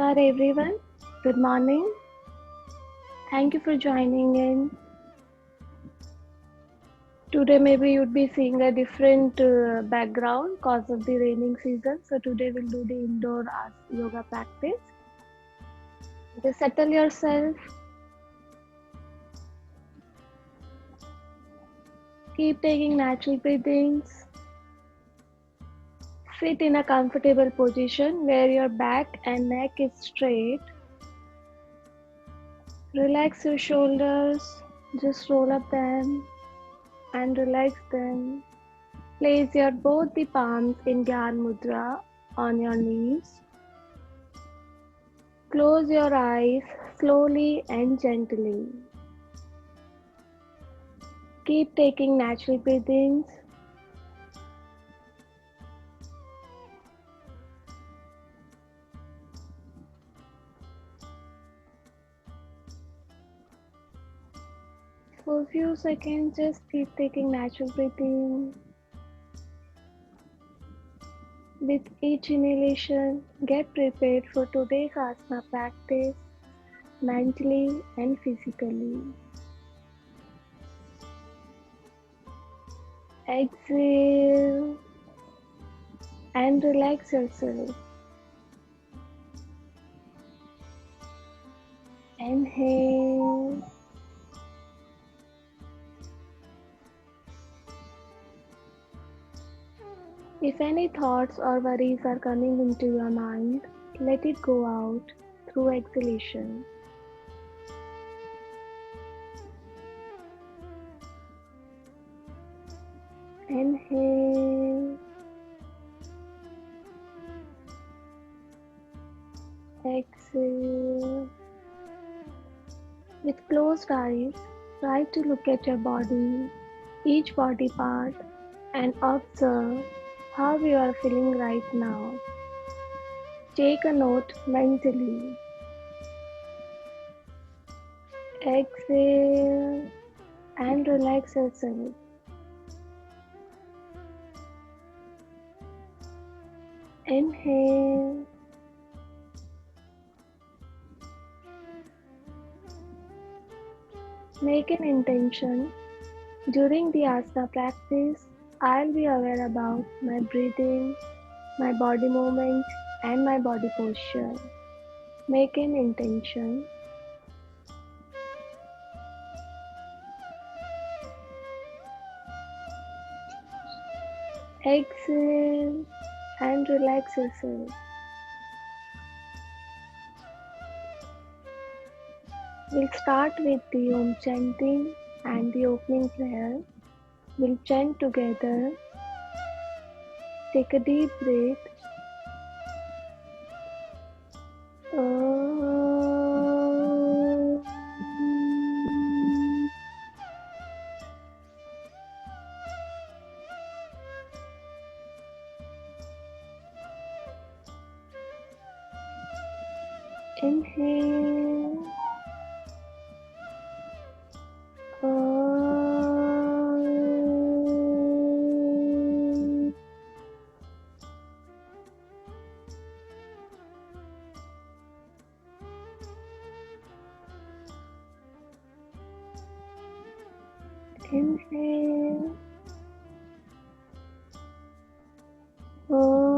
Namaskar everyone. Good morning. Thank you for joining in. Today maybe you'd be seeing a different background because of the raining season. So today we'll do the indoor yoga practice. Just settle yourself. Keep taking natural breathings. Sit in a comfortable position where your back and neck is straight. Relax your shoulders. Just roll up them and relax them. Place your both the palms in Gyan Mudra on your knees. Close your eyes slowly and gently. Keep taking natural breathings. For a few seconds, just keep taking natural breathing. With each inhalation, get prepared for today's asana practice mentally and physically. Exhale and relax yourself. Inhale If any thoughts or worries are coming into your mind, let it go out through exhalation. Inhale, exhale. With closed eyes, try to look at your body, each body part, and observe how you are feeling right now. Take a note mentally. Exhale and relax yourself. Inhale. Make an intention. During the asana practice, I'll be aware about my breathing, my body movement, and my body posture. Make an intention. Exhale and relax yourself. We'll start with the Om chanting and the opening prayer. We'll chant together. Take a deep breath. Om. Inhale. Om. Inhale. Om.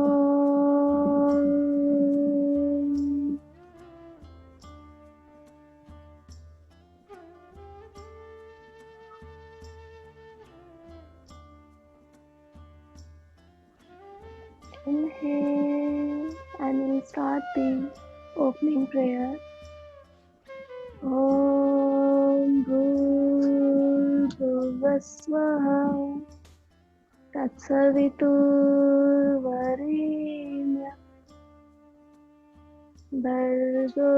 Inhale and we'll start the opening prayer. Om Bhurvasvaha Tatsaviturvarenyam Bhargo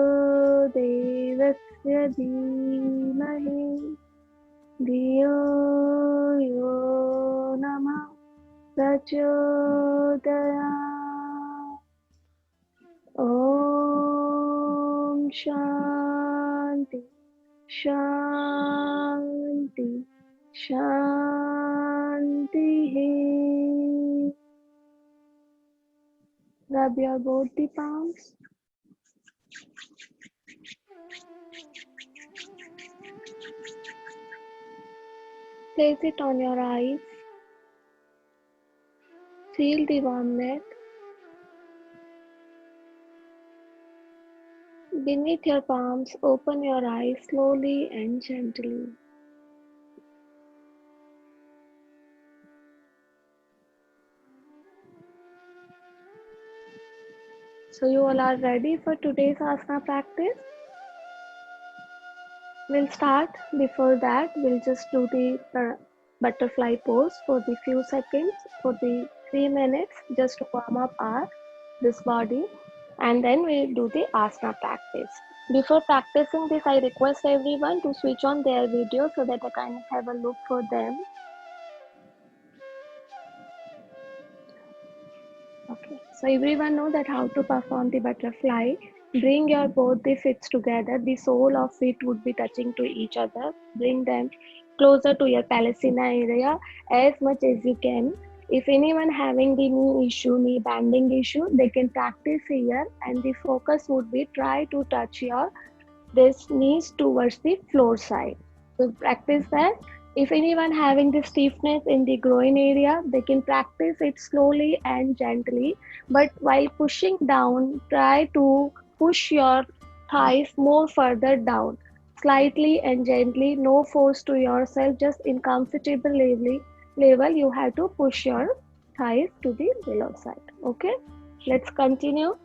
Devasya Dhimahi Dhiyo Yo Namah Prachodayat. Om Shanti Shanti Shanti. Rub your both the palms. Place it on your eyes. Feel the warmth. Beneath your palms, open your eyes slowly and gently. So you all are ready for today's asana practice? We'll start. Before that, we'll just do the butterfly pose for the few seconds, for the 3 minutes, just to warm up this body, and then we'll do the asana practice. Before practicing this, I request everyone to switch on their video so that I can have a look for them. Okay, so everyone know that how to perform the butterfly. Bring your both the feet together. The sole of feet would be touching to each other. Bring them closer to your Palestina area as much as you can. If anyone having the knee issue, knee bending issue, they can practice here, and the focus would be try to touch your this knees towards the floor side. So practice that. If anyone having the stiffness in the groin area, they can practice it slowly and gently. But while pushing down, try to push your thighs more further down, slightly and gently. No force to yourself, just in comfortable level. You have to push your thighs to the below side. Okay, let's continue.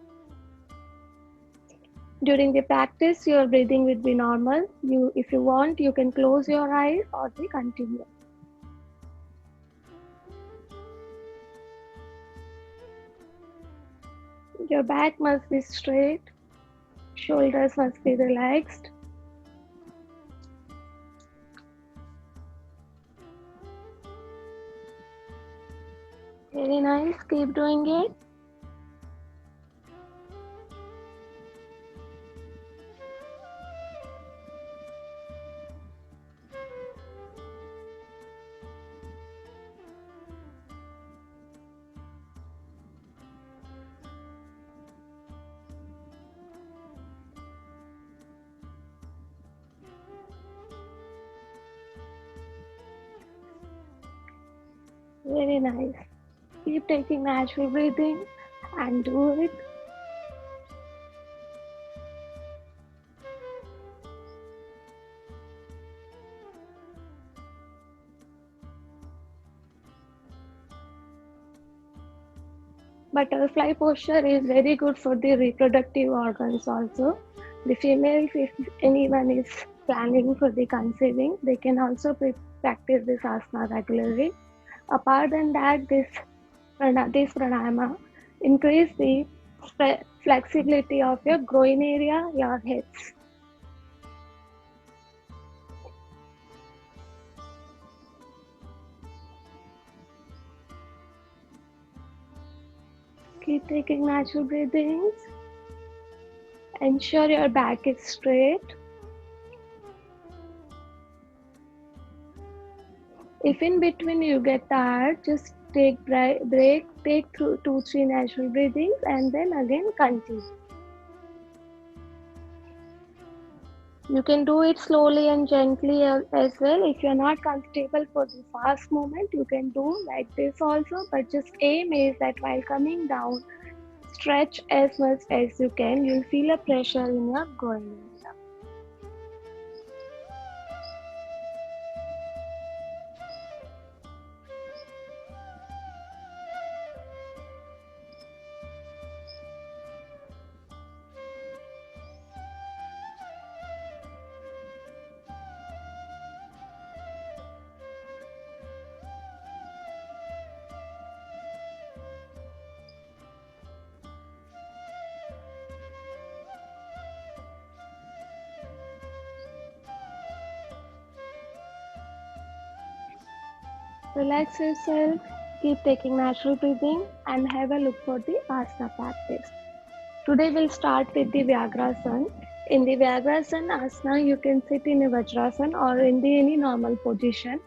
During the practice, your breathing will be normal. If you want, you can close your eyes or we continue. Your back must be straight. Shoulders must be relaxed. Very nice. Keep doing it. Very nice. Keep taking natural breathing and do it. Butterfly posture is very good for the reproductive organs also. The females, if anyone is planning for the conceiving, they can also practice this asana regularly. Apart than that, this pranayama increase the flexibility of your groin area, your hips. Keep taking natural breathings. Ensure your back is straight. If in between you get tired, just take break, take 2-3 natural breathings and then again continue. You can do it slowly and gently as well. If you're not comfortable for the fast movement, you can do like this also, but just aim is that while coming down, stretch as much as you can. You'll feel a pressure in your groin area. Relax yourself, keep taking natural breathing and have a look for the asana practice. Today we'll start with the Vyagrasana. In the Vyagrasana asana, you can sit in a Vajrasana or in any normal position.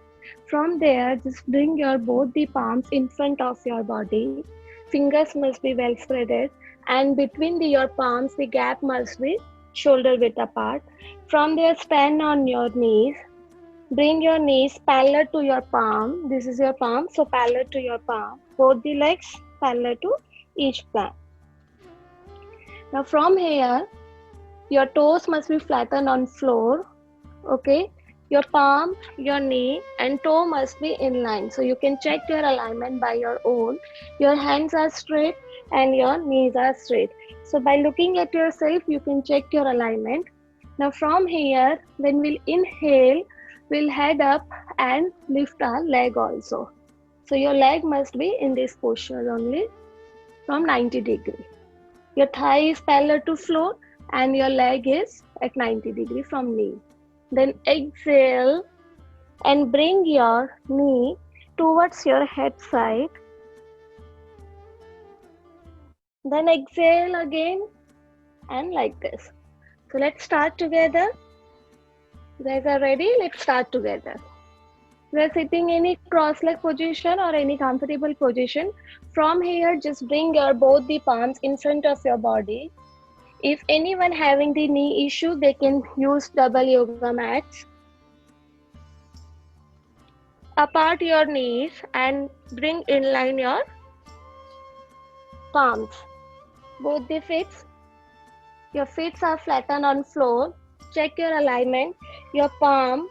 From there, just bring your both the palms in front of your body. Fingers must be well spreaded. and between your palms the gap must be shoulder width apart. From there, stand on your knees. Bring your knees parallel to your palm. This is your palm, so parallel to your palm. Both the legs parallel to each plank. Now from here, your toes must be flattened on floor. Okay, your palm, your knee and toe must be in line. So you can check your alignment by your own. Your hands are straight and your knees are straight. So by looking at yourself, you can check your alignment. Now from here, when we'll inhale, we'll head up and lift our leg also. So your leg must be in this posture only from 90 degree. Your thigh is parallel to floor and your leg is at 90 degree from knee. Then exhale and bring your knee towards your head side. Then exhale again and like this. So let's start together. You guys are ready? Let's start together. You are sitting in any cross-leg position or any comfortable position. From here, just bring your both the palms in front of your body. If anyone having the knee issue, they can use double yoga mats. Apart your knees and bring in line your palms. Both the feet. Your feet are flattened on floor. Check your alignment. Your palm,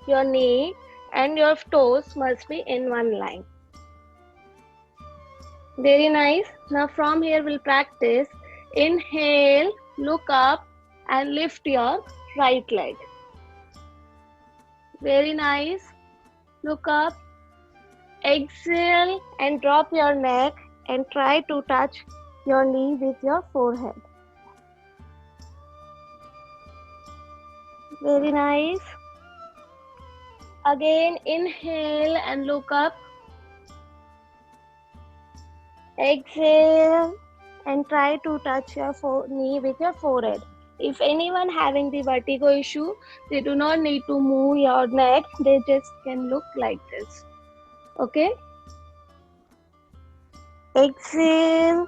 your knee and your toes must be in one line. Very nice. Now from here we'll practice. Inhale, look up and lift your right leg. Very nice. Look up. Exhale and drop your neck and try to touch your knee with your forehead. Very nice. Again, inhale and look up. Exhale and try to touch your knee with your forehead. If anyone having the vertigo issue, they do not need to move your neck. They just can look like this. Okay? Exhale,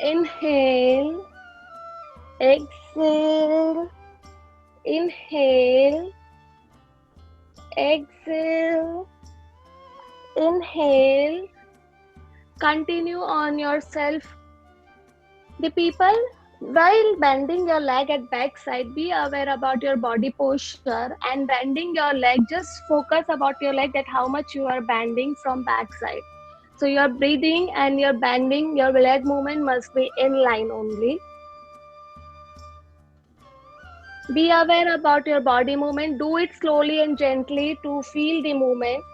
inhale, exhale, inhale, exhale, inhale. Continue on yourself. The people, while bending your leg at back side, be aware about your body posture and bending your leg. Just focus about your leg, that how much you are bending from back side. So your breathing and your bending, your leg movement must be in line only. Be aware about your body movement. Do it slowly and gently to feel the movement.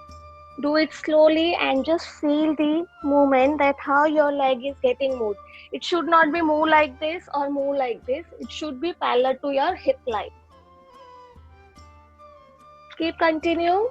Do it slowly and just feel the movement, that how your leg is getting moved. It should not be move like this or move like this. It should be parallel to your hip line. Keep continue.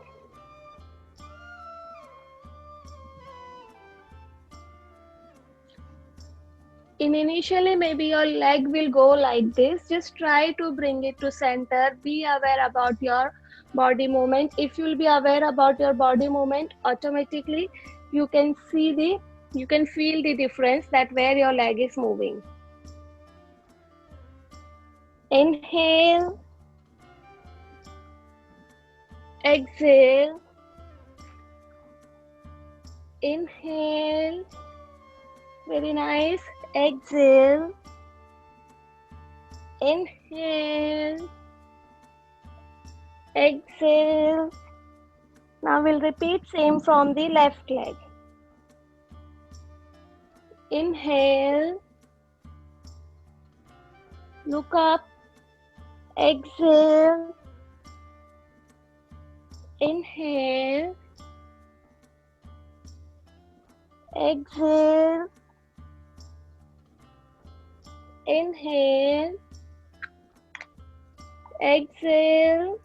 Initially, maybe your leg will go like this. Just try to bring it to center. Be aware about your body movement. If you will be aware about your body movement, automatically you can feel the difference, that where your leg is moving. Inhale, exhale, inhale. Very nice. Exhale, inhale, exhale. Now we'll repeat same from the left leg. Inhale, look up, exhale, inhale, exhale, inhale, exhale.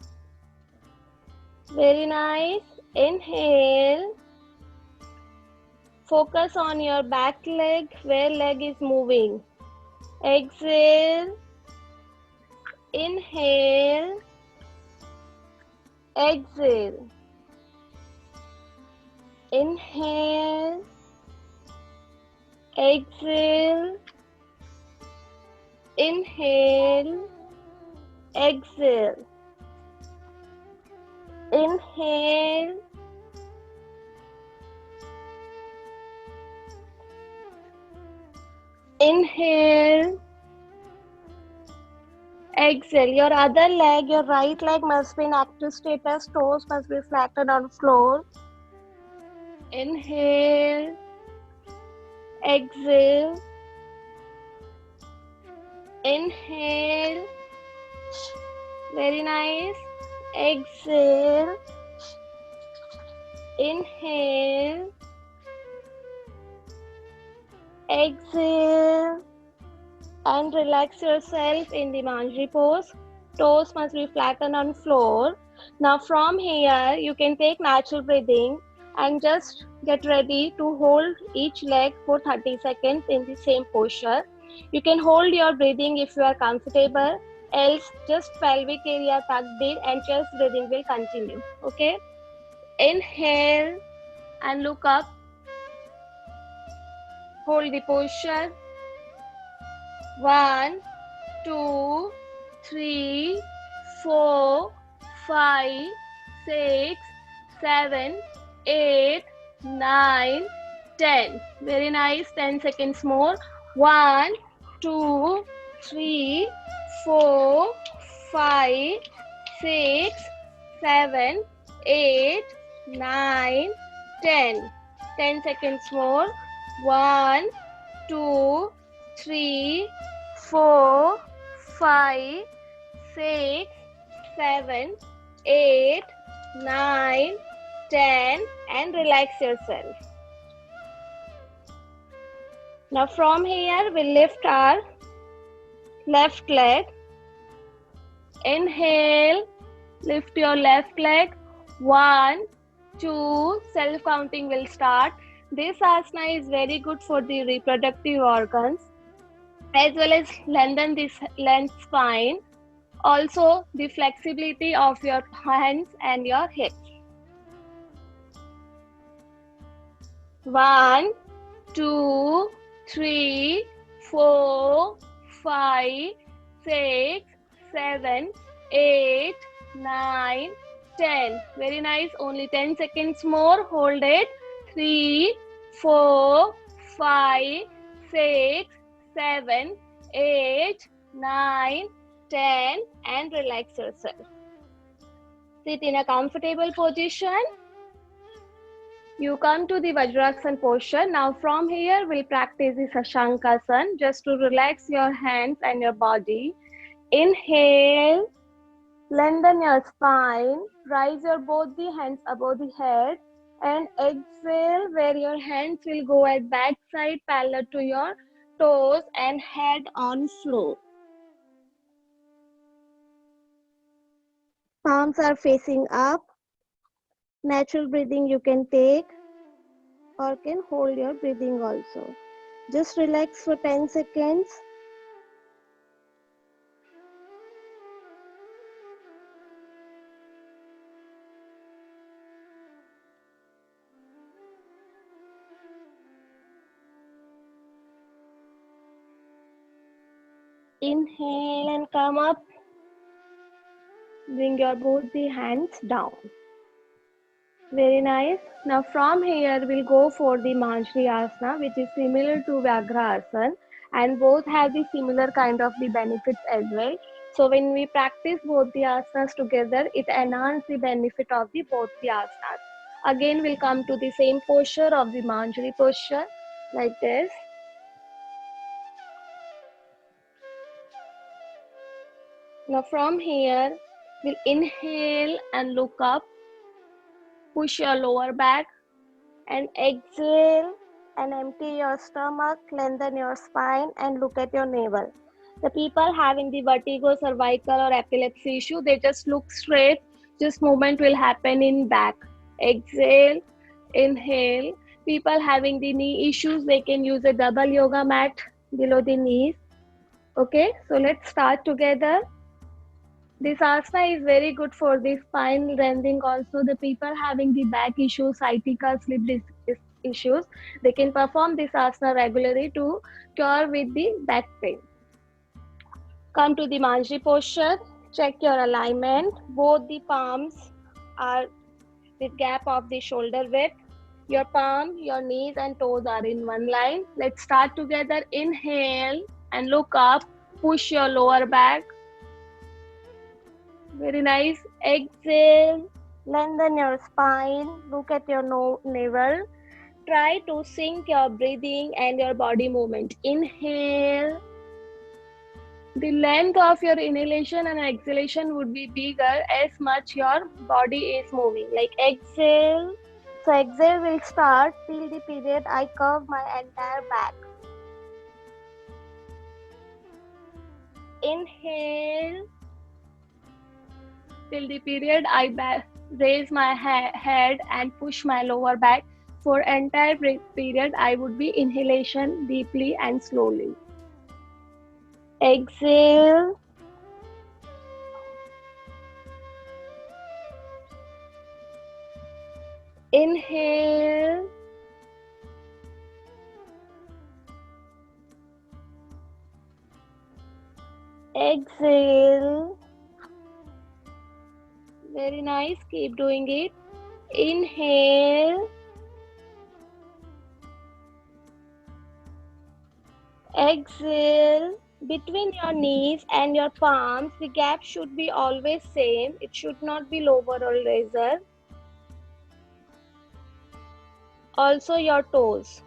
Very nice. Inhale. Focus on your back leg, where leg is moving. Exhale. Inhale. Exhale. Inhale. Exhale. Inhale, exhale. Inhale, inhale, exhale. Your other leg, your right leg must be in active status. Toes must be flattened on floor. Inhale, exhale. Inhale, very nice. Exhale, inhale, exhale, and relax yourself in the Manjari pose. Toes must be flattened on floor. Now from here, you can take natural breathing and just get ready to hold each leg for 30 seconds in the same posture. You can hold your breathing if you are comfortable, else just pelvic area tucked in and chest breathing will continue. Okay? Inhale and look up. Hold the posture. 1, 2, 3, 4, 5, 6, 7, 8, 9, 10. Very nice. 10 seconds more. 1, 2, 3, 4, 5, 6, 7, 8, 9, 10. 10 seconds more. 1, 2, 3, 4, 5, 6, 7, 8, 9, 10, and relax yourself. Now from here, we'll lift our left leg. Inhale, lift your left leg. 1, 2, self-counting will start. This asana is very good for the reproductive organs, as well as lengthen this length spine. Also, the flexibility of your hands and your hips. 1, 2, 3, 4, 5, 6, 7, 8, 9, 10. Very nice. Only 10 seconds more. Hold it. 3, 4, 5, 6, 7, 8, 9, 10, and relax yourself. Sit in a comfortable position. You come to the Vajrasana posture. Now from here, we'll practice the Shashankasana just to relax your hands and your body. Inhale, lengthen your spine, rise your both the hands above the head, and exhale where your hands will go at back side parallel to your toes and head on floor. Palms are facing up. Natural breathing you can take or can hold your breathing also. Just relax for 10 seconds. Inhale and come up. Bring your both the hands down. Very nice. Now from here we'll go for the Manjari Asana, which is similar to Vyagrasana, and both have the similar kind of the benefits as well. So when we practice both the asanas together, it enhances the benefit of the both the asanas. Again, we'll come to the same posture of the Manjari posture, like this. Now from here, we'll inhale and look up. Push your lower back and exhale and empty your stomach, lengthen your spine and look at your navel. The people having the vertigo, cervical or epilepsy issue, they just look straight. Just movement will happen in back. Exhale, inhale. People having the knee issues, they can use a double yoga mat below the knees. Okay, so let's start together. This asana is very good for the spine lengthening. Also, the people having the back issues, sciatica, sleep issues, they can perform this asana regularly to cure with the back pain. Come to the Manjari posture. Check your alignment. Both the palms are with gap of the shoulder width. Your palm, your knees and toes are in one line. Let's start together. Inhale and look up. Push your lower back. Very nice. Exhale. Lengthen your spine. Look at your navel. Try to sync your breathing and your body movement. Inhale. The length of your inhalation and exhalation would be bigger as much your body is moving. Like exhale. So exhale will start till the period I curve my entire back. Inhale. Till the period I raise my head and push my lower back. For entire period I would be inhalation deeply and slowly. Exhale. Inhale. Exhale. Very nice. Keep doing it. Inhale. Exhale. Between your knees and your palms, the gap should be always same. It should not be lower or lesser. Also your toes.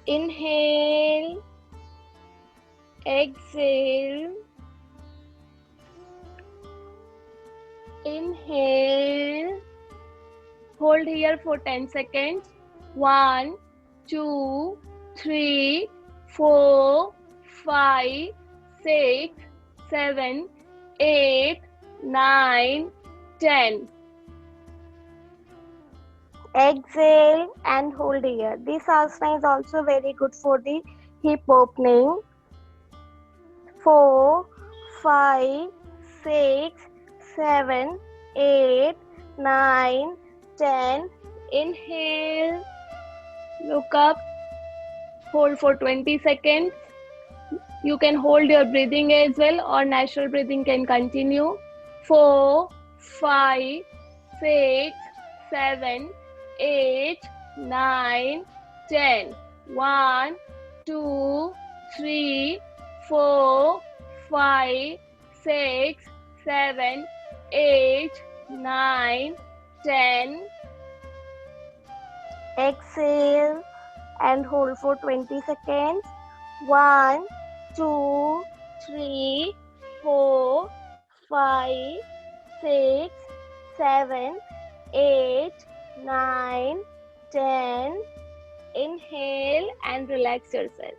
Inhale. Exhale. Inhale. Hold here for 10 seconds. 1, 2, 3, 4, 5, 6, 7, 8, 9, 10. Exhale and hold here. This asana is also very good for the hip opening. 4, 5, 6, 7, 8, 9, 10. Inhale. Look up. Hold for 20 seconds. You can hold your breathing as well or natural breathing can continue. 4, 5, 6, 7, 8, 9, 10. 1, 2, 3, 4, 5, 6, 7, 8, 9, 10. Exhale and hold for 20 seconds. 1, 2, 3, 4, 5, 6, 7, 8, 9, 10. Inhale and relax yourself.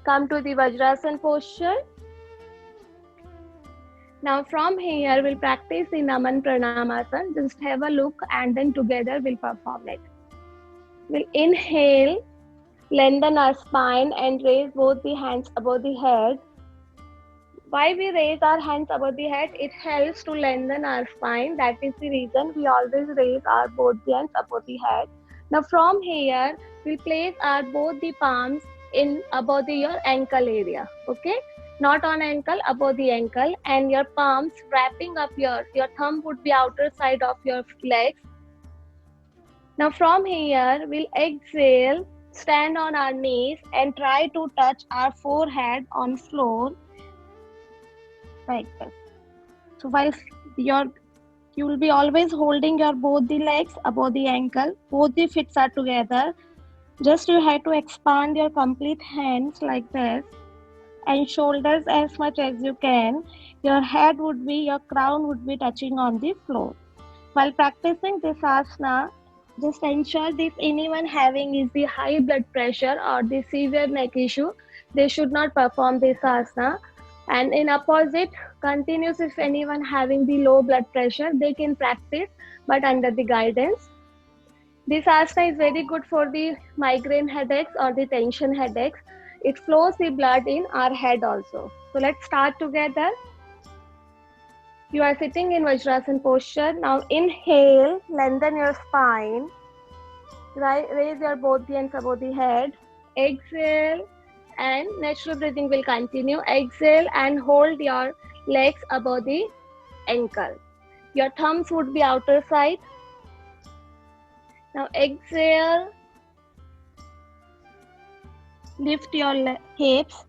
Come to the Vajrasana posture. Now from here we'll practice the Naman Pranamasana. Just have a look and then together we'll perform it. We'll inhale, lengthen our spine and raise both the hands above the head. Why we raise our hands above the head? It helps to lengthen our spine. That is the reason we always raise our both the hands above the head. Now from here, we'll place our both the palms in above your ankle area. Okay? Not on ankle, above the ankle, and your palms wrapping up your thumb would be outer side of your legs. Now from here, we'll exhale, stand on our knees and try to touch our forehead on floor like this. So while you will be always holding your both the legs above the ankle, both the feet are together. Just you have to expand your complete hands like this and shoulders as much as you can. Your head would be, your crown would be touching on the floor. While practicing this asana, just ensure that if anyone having is the high blood pressure or the severe neck issue, they should not perform this asana. And in opposite, continuous if anyone having the low blood pressure, they can practice but under the guidance. This asana is very good for the migraine headaches or the tension headaches. It flows the blood in our head also. So let's start together. You are sitting in Vajrasana posture. Now inhale, lengthen your spine. Raise your both hands above the head. Exhale, and natural breathing will continue. Exhale and hold your legs above the ankle. Your thumbs would be outer side. Now exhale, lift your hips.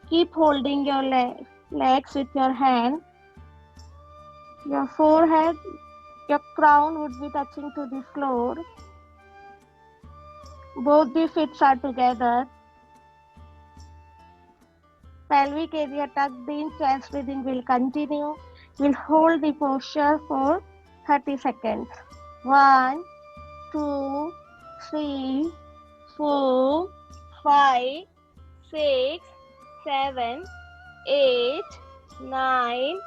Keep holding your legs with your hand. Your forehead, your crown would be touching to the floor. Both the feet are together. Pelvic area tucked in, chest breathing will continue. We'll hold the posture for 30 seconds. 1, 2, 3, 4, 5, 6, 7, 8, 9,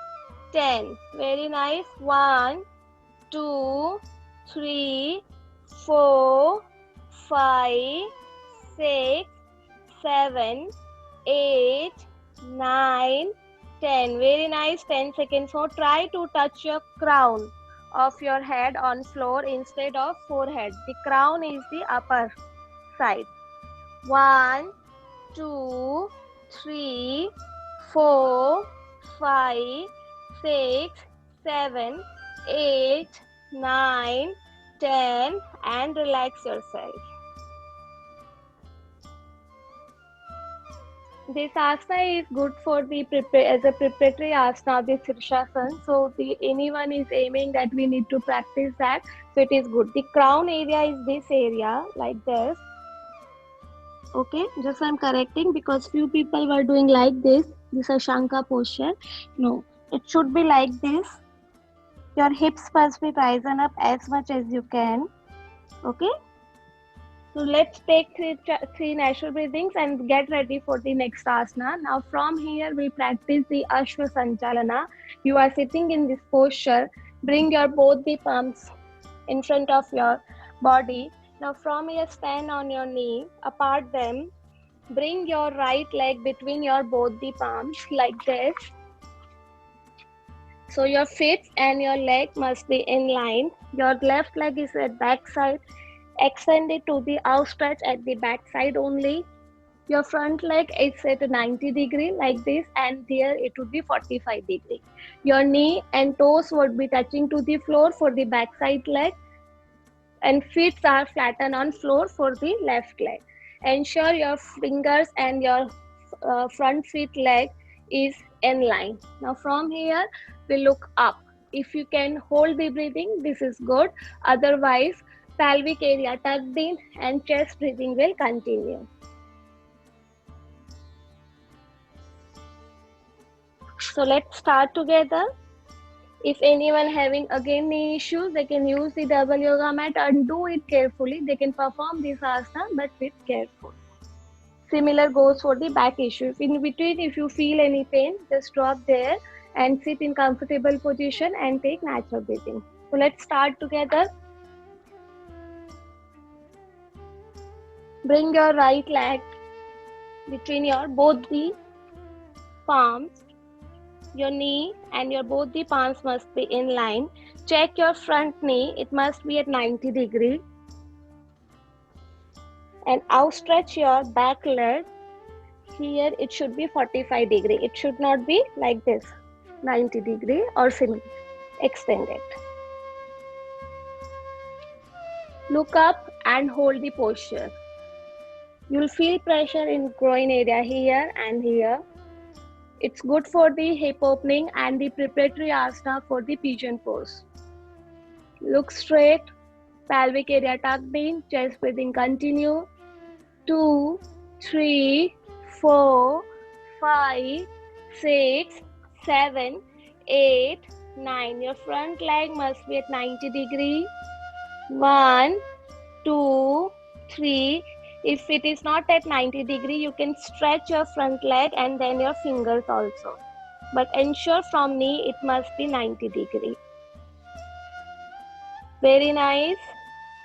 10. Very nice. 1, 2, 3, 4, 5, 6, 7, 8, 9, 10. Very nice. 10 seconds more. Try to touch your crown of your head on floor instead of forehead. The crown is the upper side. 1, 2, 3, 4, 5, 6, 7, 8, 9, 10, and relax yourself. This asana is good for the as a preparatory asana of the Sirsasana. So anyone is aiming that we need to practice that. So it is good. The crown area is this area like this. Okay, just I'm correcting because few people were doing like this. This is Shanka posture. No, it should be like this. Your hips must be risen up as much as you can. Okay. So let's take three natural breathings and get ready for the next asana. Now from here we practice the Ashwa Sanchalana. You are sitting in this posture. Bring your both the palms in front of your body. Now from here stand on your knee, apart them. Bring your right leg between your both the palms like this. So your feet and your leg must be in line. Your left leg is at back side. Extend it to the outstretch at the back side only. Your front leg is at 90 degree like this, and there it would be 45 degree. Your knee and toes would be touching to the floor for the back side leg, and feet are flattened on floor for the left leg. Ensure your fingers and your front feet leg is in line. Now from here we look up. If you can hold the breathing, this is good. Otherwise, pelvic area tucked in and chest breathing will continue. So let's start together. If anyone having again knee issues, they can use the double yoga mat and do it carefully. They can perform this asana but with careful. Similar goes for the back issue. In between, if you feel any pain, just drop there and sit in comfortable position and take natural breathing. So let's start together. Bring your right leg between your both the palms. Your knee and your both the palms must be in line. Check your front knee. It must be at 90 degree. And outstretch your back leg. Here it should be 45 degree. It should not be like this, 90 degree or extended. Look up and hold the posture. You'll feel pressure in groin area here and here. It's good for the hip opening and the preparatory asana for the pigeon pose. Look straight, pelvic area tucked in, chest breathing continue. 2, 3, 4, 5, 6, 7, 8, 9. Your front leg must be at 90 degree. 1, 2, 3. If it is not at 90 degree, you can stretch your front leg and then your fingers also. But ensure from knee it must be 90 degree. Very nice.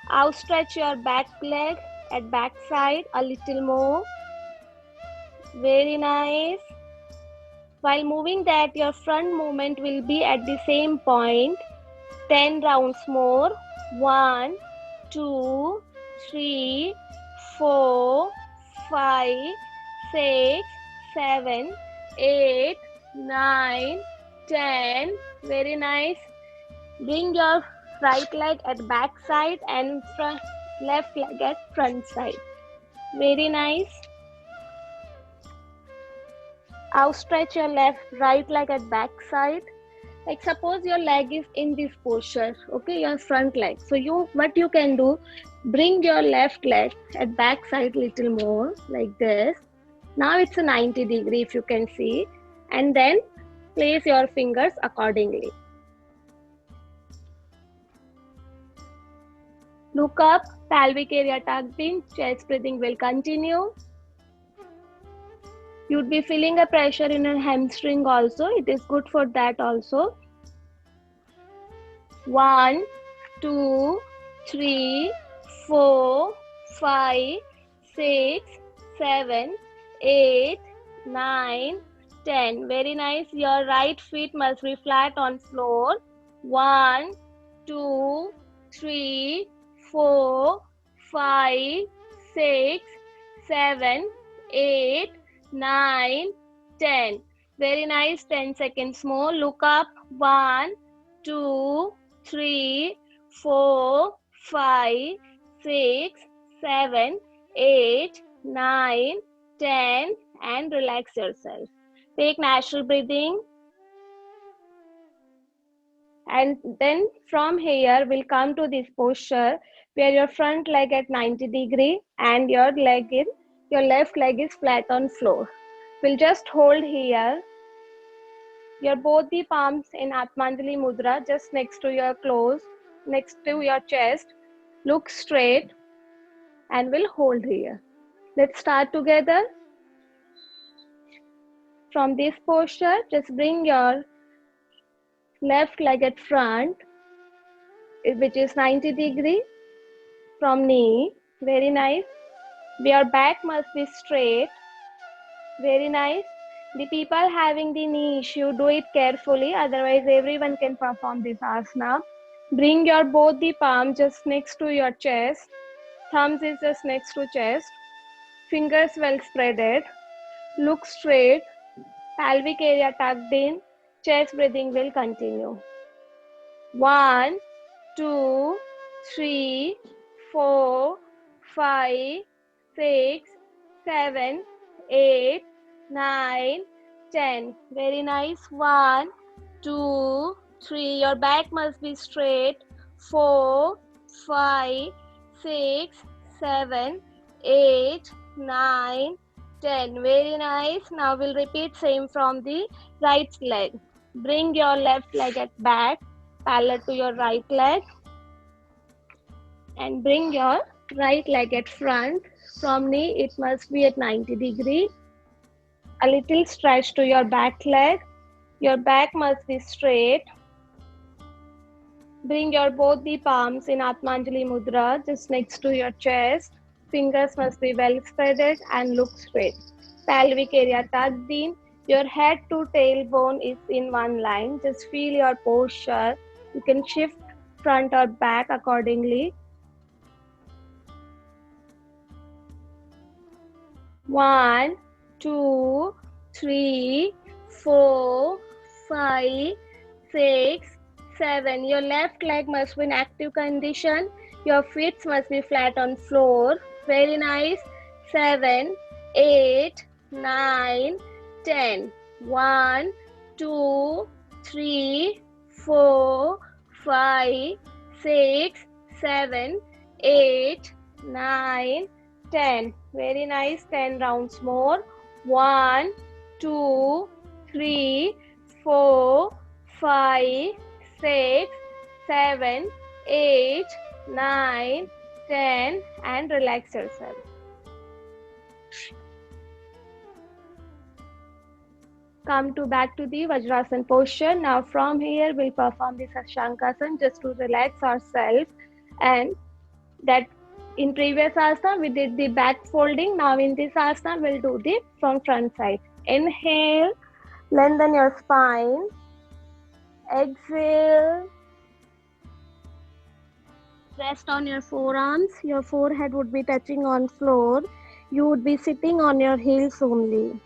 Outstretch your back leg at back side a little more. Very nice. While moving that, your front movement will be at the same point. 10 rounds more. 1, 2, 3, 4, 5, 6, 7, 8, 9, 10. Very nice. Bring your right leg at back side and left leg at front side. Very nice. Outstretch your right leg at back side. Like suppose your leg is in this posture, okay, your front leg. So what you can do, bring your left leg at back side little more like this. Now it's a 90 degree if you can see, and then place your fingers accordingly. Look up, pelvic area tucked in, chest breathing will continue. You'd be feeling a pressure in your hamstring also. It is good for that also. 1, 2, 3, 4, 5, 6, 7, 8, 9, 10. Very nice. Your right feet must be flat on floor. 1, 2, 3, 4, 5, 6, 7, 8, 9, 10. Very nice. 10 seconds more. Look up. 1, 2, 3, 4, 5, 6, 7, 8, 9, 10, and relax yourself. Take natural breathing. And then from here, we'll come to this posture where your front leg at 90 degree and your left leg is flat on floor. We'll just hold here. Both the palms in Atmanjali Mudra, just next to your next to your chest. Look straight and we'll hold here. Let's start together. From this posture, just bring your left leg at front, which is 90 degree from knee. Very nice. Your back must be straight. Very nice. The people having the knee issue, do it carefully, otherwise everyone can perform this asana. Bring your both the palms just next to your chest. Thumbs is just next to chest. Fingers well spreaded. Look straight. Pelvic area tucked in. Chest breathing will continue. 1, 2, 3, 4, 5, 6, 7, 8, 9, 10. Very nice. 1, 2, 3. Your back must be straight. 4, 5, 6, 7, 8, 9, 10. Very nice. Now we'll repeat same from the right leg. Bring your left leg at back, parallel to your right leg. And bring your right leg at front. From knee, it must be at 90 degree. A little stretch to your back leg. Your back must be straight. Bring your both the palms in Atmanjali Mudra just next to your chest. Fingers must be well spreaded and look straight. Pelvic area tucked in. Your head to tailbone is in one line. Just feel your posture. You can shift front or back accordingly. 1, 2, 3, 4, 5, 6, 7. Your left leg must be in active condition. Your feet must be flat on floor. Very nice. 7, 8, 9, 10. 1, 2, 3, 4, 5, 6, 7, 8, 9, 10. Very nice. 10 rounds more. 1, 2, 3, 4, 5, 6, 7, 8, 9, 10, and relax yourself. Come back to the Vajrasana posture. Now from here we'll perform the Shankasana just to relax ourselves. And that in previous asana we did the back folding. Now in this asana we'll do the from front side. Inhale, lengthen your spine. Exhale, rest on your forearms. Your forehead would be touching on floor. You would be sitting on your heels only.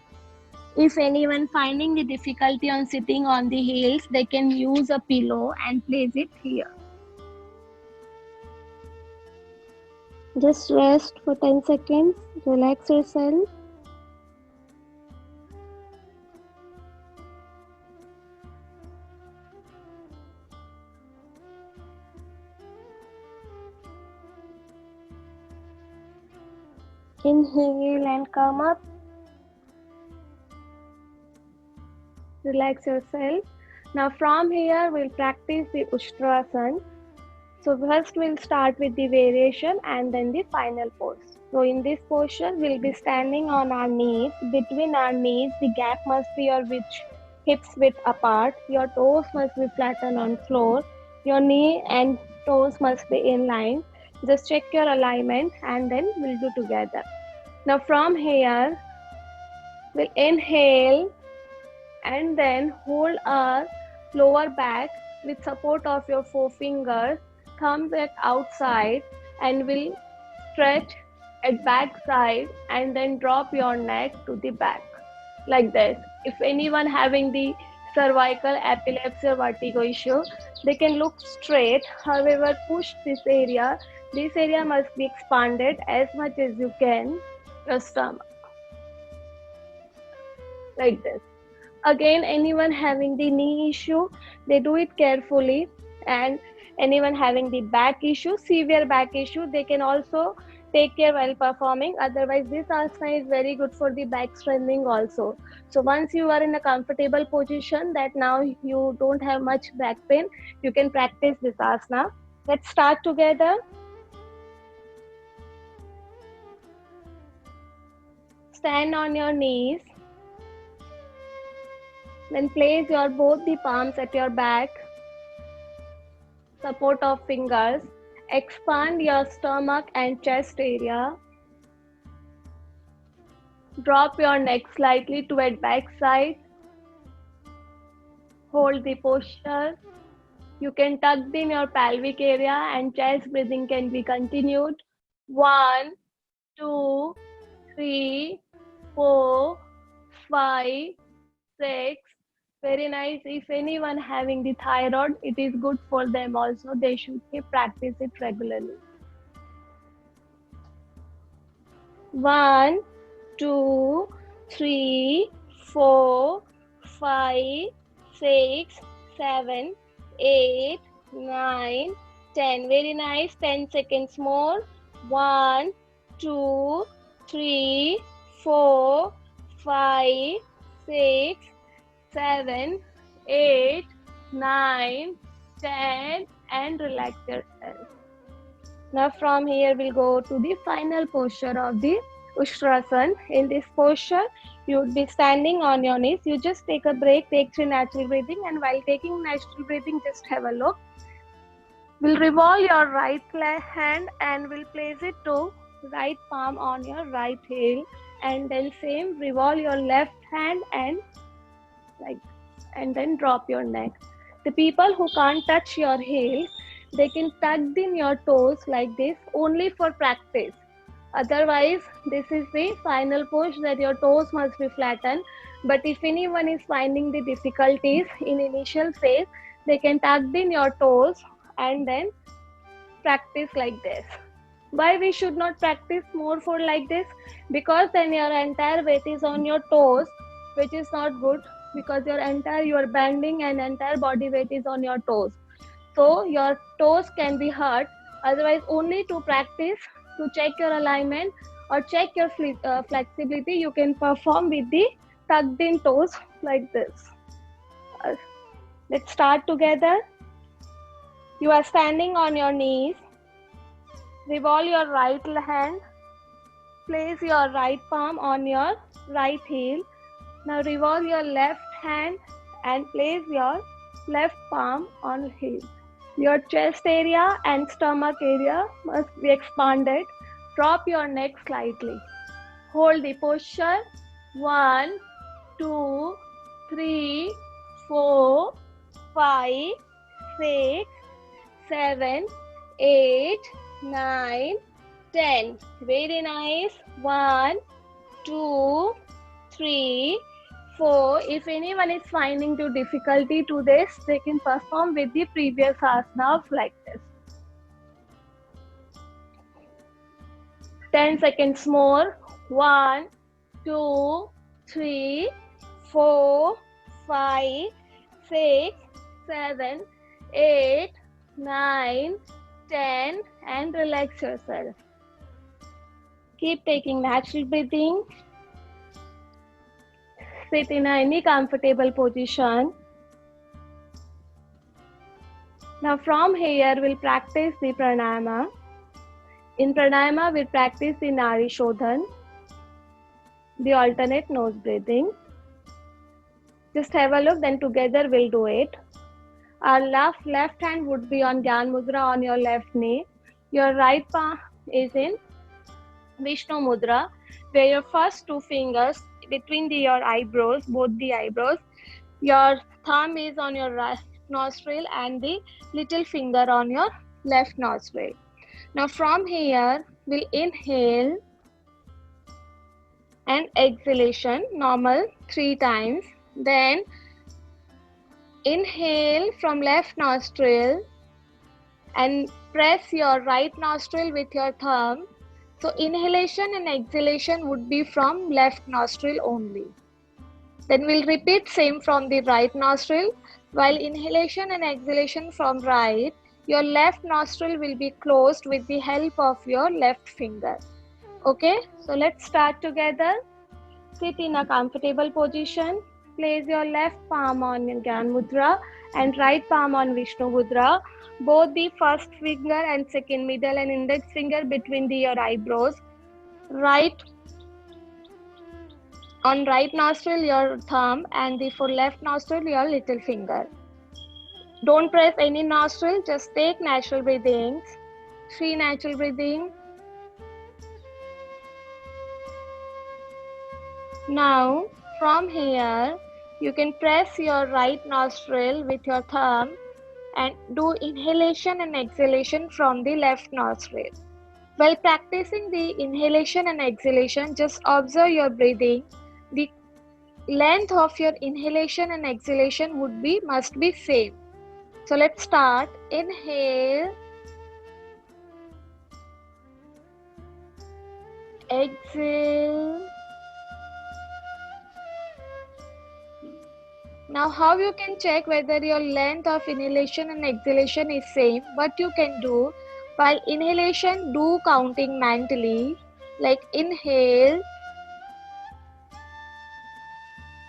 If anyone finding the difficulty on sitting on the heels, they can use a pillow and place it here. Just rest for 10 seconds, relax yourself. Inhale and come up. Relax yourself. Now from here, we'll practice the Ustrasana. So first we'll start with the variation and then the final pose. So in this posture, we'll be standing on our knees. Between our knees, the gap must be your hips width apart. Your toes must be flattened on floor. Your knee and toes must be in line. Just check your alignment and then we'll do together. Now from here, we'll inhale and then hold our lower back with support of your forefingers, thumbs at outside, and will stretch at back side and then drop your neck to the back like this. If anyone having the cervical epilepsy or vertigo issue, they can look straight. However, push this area. This area must be expanded as much as you can, your stomach, like this. Again, anyone having the knee issue, they do it carefully, and anyone having the back issue, severe back issue, they can also take care while performing. Otherwise, this asana is very good for the back strengthening also. So once you are in a comfortable position that now you don't have much back pain, you can practice this asana. Let's start together. Stand on your knees. Then place your both the palms at your back, support of fingers. Expand your stomach and chest area. Drop your neck slightly toward back side. Hold the posture. You can tuck in your pelvic area and chest breathing can be continued. 1, 2, 3, 4, 5, 6. Very nice. If anyone having the thyroid, it is good for them also. They should practice it regularly. 1, 2, 3, 4, 5, 6, 7, 8, 9, 10. Very nice. 10 seconds more. 1, 2, 3, 4, 5, 6, 7, 8, 9, 10, and relax yourself. Now from here we'll go to the final posture of the Ustrasana. In this posture, you would be standing on your knees. You just take a break, take 3 natural breathing, and while taking natural breathing, just have a look. We'll revolve your right hand and we'll place it to right palm on your right heel, and then same revolve your left hand and then drop your neck. The people who can't touch your heels, they can tuck in your toes like this only for practice. Otherwise, this is the final push that your toes must be flattened. But if anyone is finding the difficulties in initial phase, they can tuck in your toes and then practice like this. Why we should not practice more for like this? Because then your entire weight is on your toes, which is not good, because you are bending and entire body weight is on your toes. So your toes can be hurt. Otherwise, only to practice, to check your alignment or check your flexibility, you can perform with the tucked in toes like this. Let's start together. You are standing on your knees. Revolve your right hand. Place your right palm on your right heel. Now revolve your left hand and place your left palm on heel. Your chest area and stomach area must be expanded. Drop your neck slightly. Hold the posture. 1, 2, 3, 4, 5, 6, 7, 8, 9, 10. Very nice. 1, 2, 3, 4. If anyone is finding too difficulty to this, they can perform with the previous asanas like this. 10 seconds more. 1, 2, 3, 4, 5, 6, 7, 8, 9, 10, and relax yourself. Keep taking natural breathing. Sit in any comfortable position. Now from here, we'll practice the pranayama. In pranayama, we'll practice the Nari Shodhan, the alternate nose breathing. Just have a look, then together we'll do it. Our left hand would be on Gyan Mudra on your left knee. Your right palm is in Vishnu Mudra, where your first two fingers between your eyebrows, both the eyebrows, your thumb is on your right nostril and the little finger on your left nostril. Now from here, we'll inhale and exhalation, normal 3 times. Then inhale from left nostril and press your right nostril with your thumb. So inhalation and exhalation would be from left nostril only. Then we'll repeat same from the right nostril. While inhalation and exhalation from right, your left nostril will be closed with the help of your left finger. Okay, so let's start together. Sit in a comfortable position. Place your left palm on Gyan Mudra and right palm on Vishnu Mudra. Both the first finger and second middle and index finger between your eyebrows. On right nostril your thumb and for left nostril your little finger. Don't press any nostril, just take natural breathings. 3 natural breathing. Now from here you can press your right nostril with your thumb and do inhalation and exhalation from the left nostril. While practicing the inhalation and exhalation, just observe your breathing. The length of your inhalation and exhalation must be same. So let's start. Inhale, exhale. Now how you can check whether your length of inhalation and exhalation is same? What you can do, while inhalation, do counting mentally, like inhale.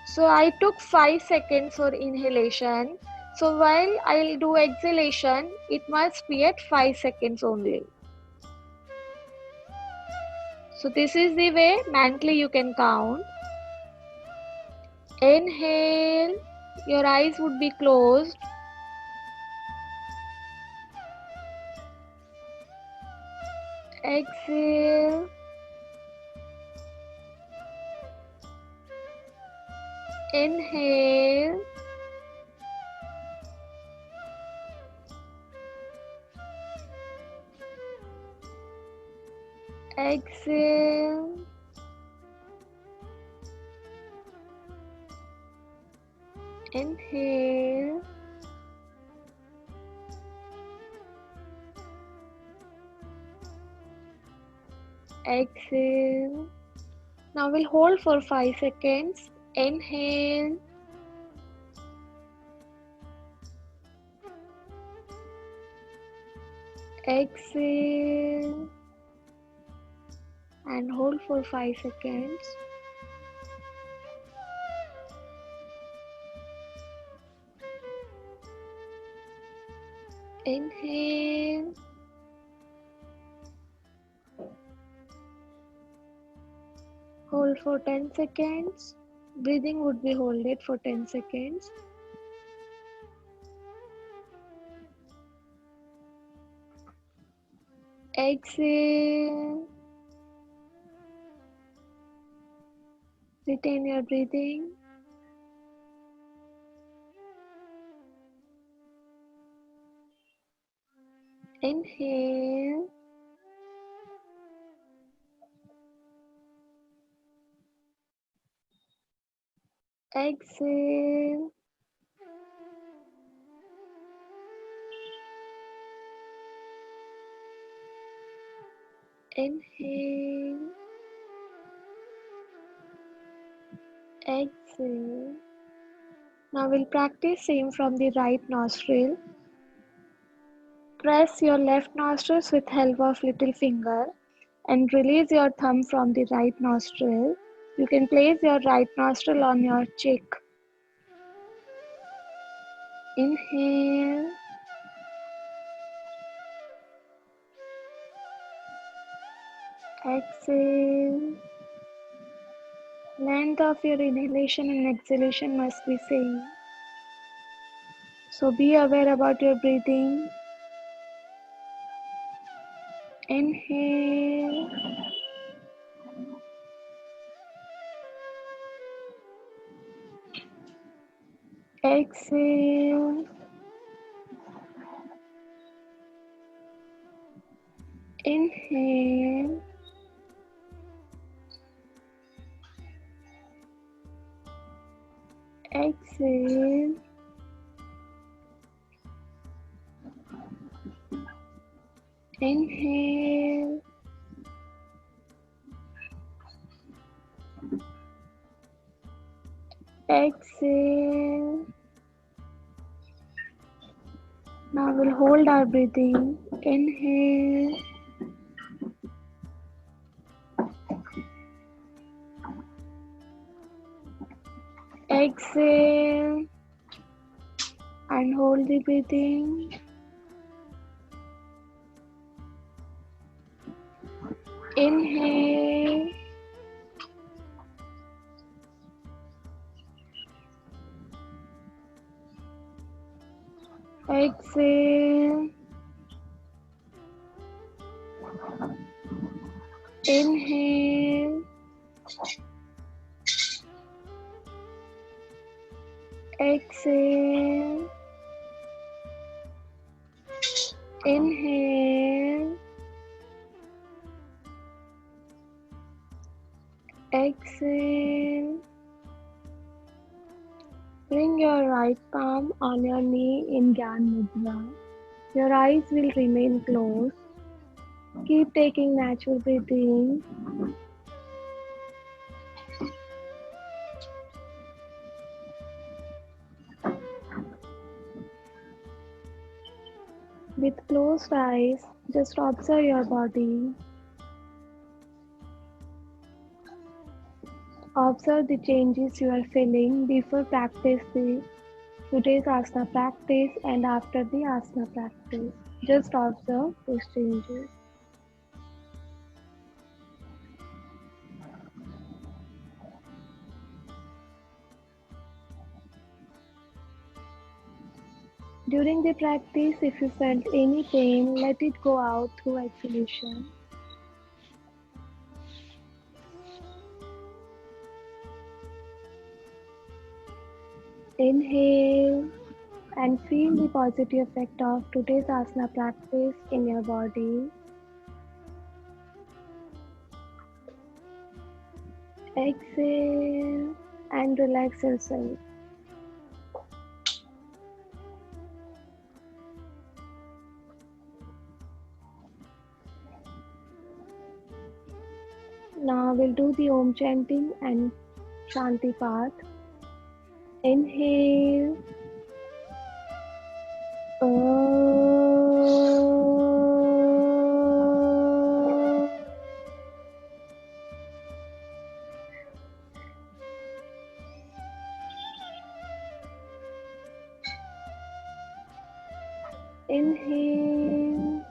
So I took 5 seconds for inhalation. So while I'll do exhalation, it must be at 5 seconds only. So this is the way mentally you can count. Inhale, your eyes would be closed. Exhale. Inhale. Exhale. Inhale. Exhale. Now we'll hold for 5 seconds. Inhale. Exhale. And hold for 5 seconds. Inhale. Hold for 10 seconds. Breathing would be held for 10 seconds. Exhale. Retain your breathing. Inhale. Exhale. Inhale. Exhale. Now we'll practice same from the right nostril. Press your left nostrils with help of little finger and release your thumb from the right nostril. You can place your right nostril on your cheek. Inhale. Exhale. Length of your inhalation and exhalation must be same. So be aware about your breathing. Inhale. Exhale. Inhale. Exhale. Inhale. Exhale. Now we'll hold our breathing. Inhale. Exhale. And hold the breathing. Inhale. Exhale. Inhale. Exhale. Inhale. Exhale. Bring your right palm on your knee in Gyan Mudra. Your eyes will remain closed. Keep taking natural breathing. With closed eyes, just observe your body. Observe the changes you are feeling before today's asana practice and after the asana practice. Just observe those changes. During the practice, if you felt any pain, let it go out through exhalation. Inhale and feel the positive effect of today's asana practice in your body. Exhale and relax yourself. Now we'll do the Om chanting and Shanti part. Inhale. Inhale.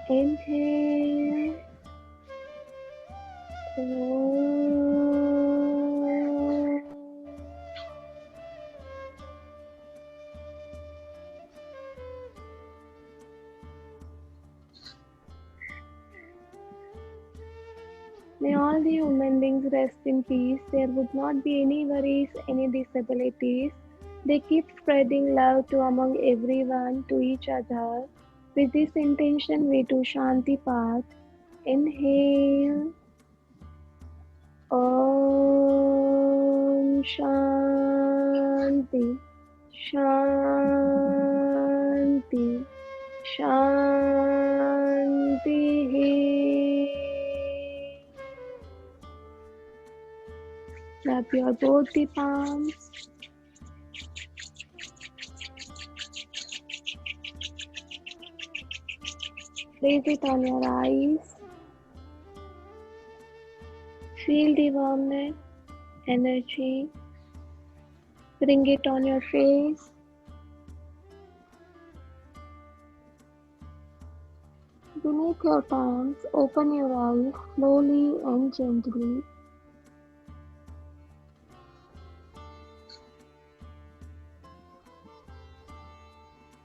Inhale. May all the human beings rest in peace. There would not be any worries, any disabilities. They keep spreading love to among everyone, to each other. With this intention, we do Shanti Path. Inhale. Om Shanti. Shanti. Shanti. Grab your both the palms. Place it on your eyes. Feel the warmth, energy. Bring it on your face. Beneath your palms, open your eyes slowly and gently.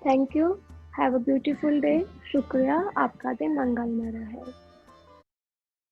Thank you. Have a beautiful day. शुक्रिया. आपका दिन मंगलमय रहे.